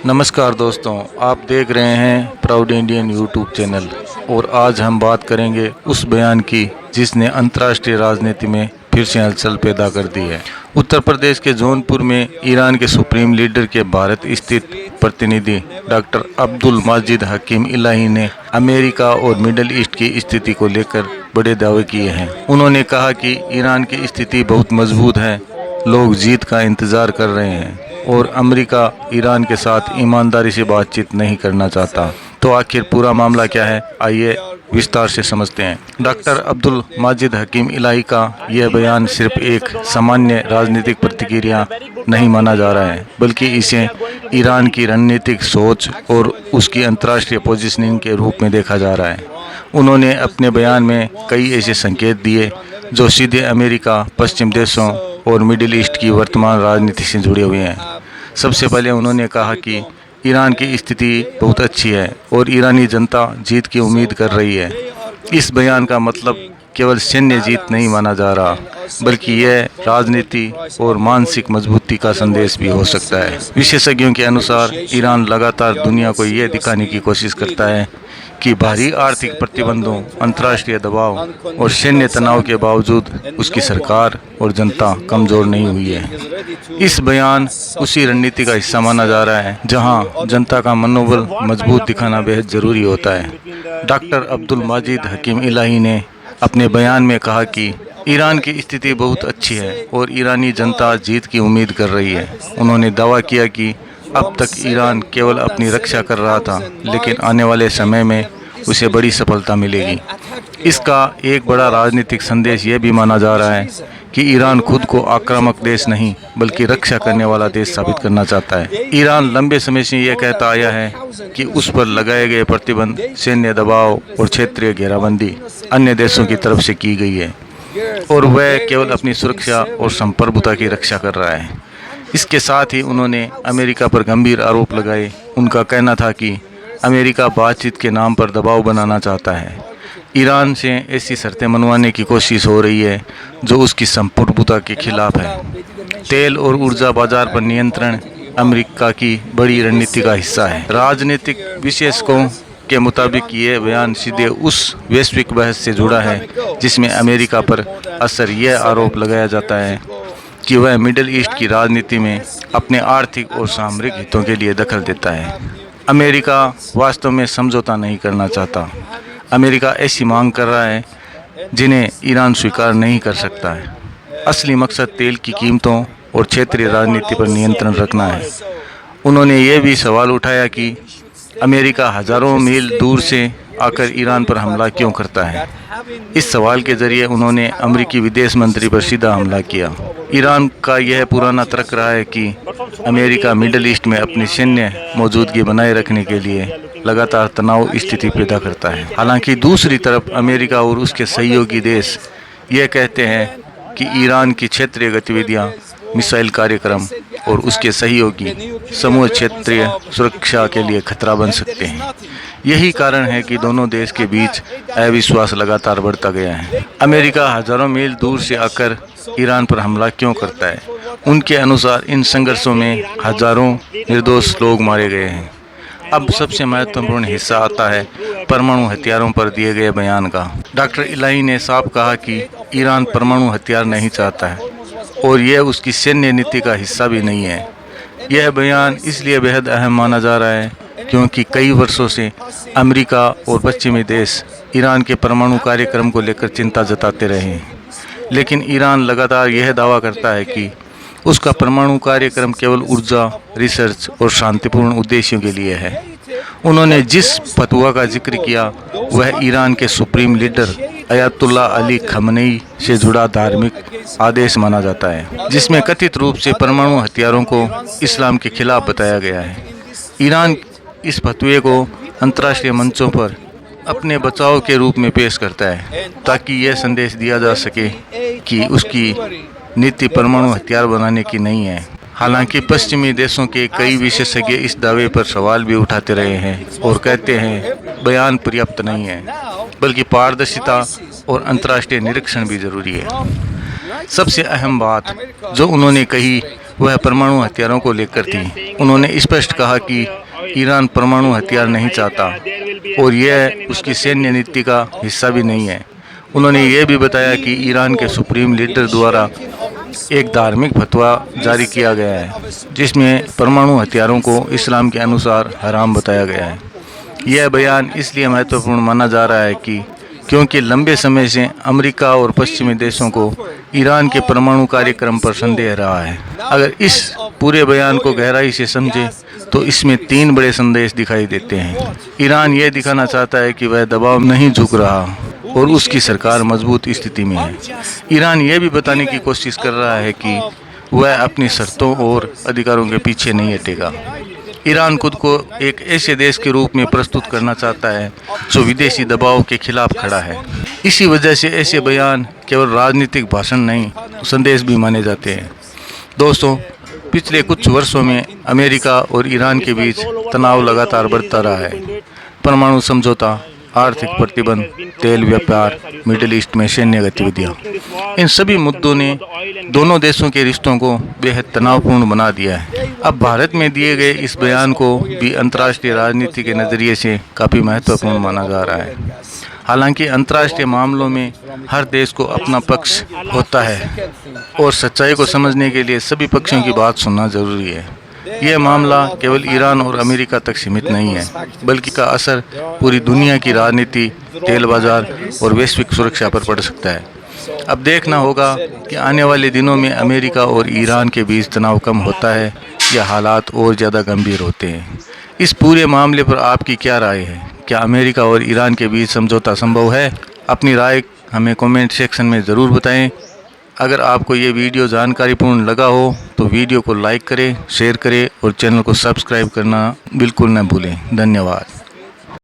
नमस्कार दोस्तों, आप देख रहे हैं प्राउड इंडियन यूट्यूब चैनल और आज हम बात करेंगे उस बयान की जिसने अंतर्राष्ट्रीय राजनीति में फिर से हलचल पैदा कर दी है। उत्तर प्रदेश के जौनपुर में ईरान के सुप्रीम लीडर के भारत स्थित प्रतिनिधि डॉक्टर अब्दुल माजिद हकीम इलाही ने अमेरिका और मिडिल ईस्ट की स्थिति को लेकर बड़े दावे किए हैं। उन्होंने कहा कि ईरान की स्थिति बहुत मजबूत है, लोग जीत का इंतजार कर रहे हैं और अमेरिका ईरान के साथ ईमानदारी से बातचीत नहीं करना चाहता। तो आखिर पूरा मामला क्या है, आइए विस्तार से समझते हैं। डॉक्टर अब्दुल माजिद हकीम इलाही का यह बयान सिर्फ एक सामान्य राजनीतिक प्रतिक्रिया नहीं माना जा रहा है, बल्कि इसे ईरान की रणनीतिक सोच और उसकी अंतर्राष्ट्रीय पोजीशनिंग के रूप में देखा जा रहा है। उन्होंने अपने बयान में कई ऐसे संकेत दिए जो सीधे अमेरिका, पश्चिम देशों और मिडिल ईस्ट की वर्तमान राजनीति से जुड़े हुए हैं। सबसे पहले उन्होंने कहा कि ईरान की स्थिति बहुत अच्छी है और ईरानी जनता जीत की उम्मीद कर रही है। इस बयान का मतलब केवल सैन्य जीत नहीं माना जा रहा, बल्कि यह राजनीति और मानसिक मजबूती का संदेश भी हो सकता है। विशेषज्ञों के अनुसार ईरान लगातार दुनिया को यह दिखाने की कोशिश करता है कि भारी आर्थिक प्रतिबंधों, अंतर्राष्ट्रीय दबाव और सैन्य तनाव के बावजूद उसकी सरकार और जनता कमजोर नहीं हुई है। इस बयान उसी रणनीति का हिस्सा माना जा रहा है जहां जनता का मनोबल मजबूत दिखाना बेहद जरूरी होता है। डॉक्टर अब्दुल माजिद हकीम इलाही ने अपने बयान में कहा कि ईरान की स्थिति बहुत अच्छी है और ईरानी जनता जीत की उम्मीद कर रही है। उन्होंने दावा किया कि अब तक ईरान केवल अपनी रक्षा कर रहा था, लेकिन आने वाले समय में उसे बड़ी सफलता मिलेगी। इसका एक बड़ा राजनीतिक संदेश ये भी माना जा रहा है कि ईरान खुद को आक्रामक देश नहीं बल्कि रक्षा करने वाला देश साबित करना चाहता है। ईरान लंबे समय से यह कहता आया है कि उस पर लगाए गए प्रतिबंध, सैन्य दबाव और क्षेत्रीय घेराबंदी अन्य देशों की तरफ से की गई है और वह केवल अपनी सुरक्षा और संप्रभुता की रक्षा कर रहा है। इसके साथ ही उन्होंने अमेरिका पर गंभीर आरोप लगाए। उनका कहना था कि अमेरिका बातचीत के नाम पर दबाव बनाना चाहता है। ईरान से ऐसी शर्तें मनवाने की कोशिश हो रही है जो उसकी संप्रभुता के खिलाफ है। तेल और ऊर्जा बाजार पर नियंत्रण अमेरिका की बड़ी रणनीति का हिस्सा है। राजनीतिक विशेषज्ञों के मुताबिक ये बयान सीधे उस वैश्विक बहस से जुड़ा है जिसमें अमेरिका पर अक्सर यह आरोप लगाया जाता है कि वह मिडिल ईस्ट की राजनीति में अपने आर्थिक और सामरिक हितों के लिए दखल देता है। अमेरिका वास्तव में समझौता नहीं करना चाहता। अमेरिका ऐसी मांग कर रहा है जिन्हें ईरान स्वीकार नहीं कर सकता है। असली मकसद तेल की कीमतों और क्षेत्रीय राजनीति पर नियंत्रण रखना है। उन्होंने ये भी सवाल उठाया कि अमेरिका हजारों मील दूर से आकर ईरान पर हमला क्यों करता है। इस सवाल के जरिए उन्होंने अमेरिकी विदेश मंत्री पर सीधा हमला किया। ईरान का यह पुराना तर्क रहा है कि अमेरिका मिडिल ईस्ट में अपनी सैन्य मौजूदगी बनाए रखने के लिए लगातार तनाव स्थिति पैदा करता है। हालांकि दूसरी तरफ अमेरिका और उसके सहयोगी देश यह कहते हैं कि ईरान की क्षेत्रीय गतिविधियां, मिसाइल कार्यक्रम और उसके सहयोगी समूह क्षेत्रीय सुरक्षा के लिए खतरा बन सकते हैं। यही कारण है कि दोनों देश के बीच अविश्वास लगातार बढ़ता गया है। अमेरिका हजारों मील दूर से आकर ईरान पर हमला क्यों करता है? उनके अनुसार इन संघर्षों में हजारों निर्दोष लोग मारे गए हैं। अब सबसे महत्वपूर्ण हिस्सा आता है परमाणु हथियारों पर दिए गए बयान का। डॉक्टर इलाही ने साफ कहा कि ईरान परमाणु हथियार नहीं चाहता है और यह उसकी सैन्य नीति का हिस्सा भी नहीं है। यह बयान इसलिए बेहद अहम माना जा रहा है क्योंकि कई वर्षों से अमेरिका और पश्चिमी देश ईरान के परमाणु कार्यक्रम को लेकर चिंता जताते रहे हैं, लेकिन ईरान लगातार यह दावा करता है कि उसका परमाणु कार्यक्रम केवल ऊर्जा, रिसर्च और शांतिपूर्ण उद्देश्यों के लिए है। उन्होंने जिस फतवा का जिक्र किया वह ईरान के supreme leader Ayatollah Ali Khamenei से जुड़ा धार्मिक आदेश माना जाता है, जिसमें कथित रूप से परमाणु हथियारों को इस्लाम के खिलाफ बताया गया है। ईरान इस फतवे को अंतर्राष्ट्रीय मंचों पर अपने बचाव के रूप में पेश करता है ताकि यह संदेश दिया जा सके कि उसकी नीति परमाणु हथियार बनाने की नहीं है। हालांकि पश्चिमी देशों के कई विशेषज्ञ इस दावे पर सवाल भी उठाते रहे हैं और कहते हैं बयान पर्याप्त नहीं है, बल्कि पारदर्शिता और अंतर्राष्ट्रीय निरीक्षण भी जरूरी है। सबसे अहम बात जो उन्होंने कही वह परमाणु हथियारों को लेकर थी। उन्होंने स्पष्ट कहा कि ईरान परमाणु हथियार नहीं चाहता और यह उसकी सैन्य नीति का हिस्सा भी नहीं है। उन्होंने ये भी बताया कि ईरान के सुप्रीम लीडर द्वारा एक धार्मिक फतवा जारी किया गया है जिसमें परमाणु हथियारों को इस्लाम के अनुसार हराम बताया गया है। यह बयान इसलिए महत्वपूर्ण माना जा रहा है क्योंकि लंबे समय से अमेरिका और पश्चिमी देशों को ईरान के परमाणु कार्यक्रम पर संदेह रहा है। अगर इस पूरे बयान को गहराई से समझे तो इसमें 3 बड़े संदेश दिखाई देते हैं। ईरान ये दिखाना चाहता है कि वह दबाव नहीं झुक रहा और उसकी सरकार मजबूत स्थिति में है। ईरान ये भी बताने की कोशिश कर रहा है कि वह अपनी शर्तों और अधिकारों के पीछे नहीं हटेगा। ईरान खुद को एक ऐसे देश के रूप में प्रस्तुत करना चाहता है जो विदेशी दबाव के खिलाफ खड़ा है। इसी वजह से ऐसे बयान केवल राजनीतिक भाषण नहीं, संदेश भी माने जाते हैं। दोस्तों, पिछले कुछ वर्षों में अमेरिका और ईरान के बीच तनाव लगातार बढ़ता रहा है। परमाणु समझौता, आर्थिक प्रतिबंध, तेल व्यापार, मिडिल ईस्ट में सैन्य गतिविधियां, इन सभी मुद्दों ने दोनों देशों के रिश्तों को बेहद तनावपूर्ण बना दिया है। अब भारत में दिए गए इस बयान को भी अंतर्राष्ट्रीय राजनीति के नज़रिए से काफ़ी महत्वपूर्ण माना जा रहा है। हालांकि अंतर्राष्ट्रीय मामलों में हर देश को अपना पक्ष होता है और सच्चाई को समझने के लिए सभी पक्षों की बात सुनना जरूरी है। यह मामला केवल ईरान और अमेरिका तक सीमित नहीं है, बल्कि का असर पूरी दुनिया की राजनीति, तेल बाजार और वैश्विक सुरक्षा पर पड़ सकता है। अब देखना होगा कि आने वाले दिनों में अमेरिका और ईरान के बीच तनाव कम होता है या हालात और ज़्यादा गंभीर होते हैं। इस पूरे मामले पर आपकी क्या राय है? क्या अमेरिका और ईरान के बीच समझौता संभव है? अपनी राय हमें कमेंट सेक्शन में ज़रूर बताएं। अगर आपको ये वीडियो जानकारीपूर्ण लगा हो तो वीडियो को लाइक करें, शेयर करें और चैनल को सब्सक्राइब करना बिल्कुल न भूलें। धन्यवाद।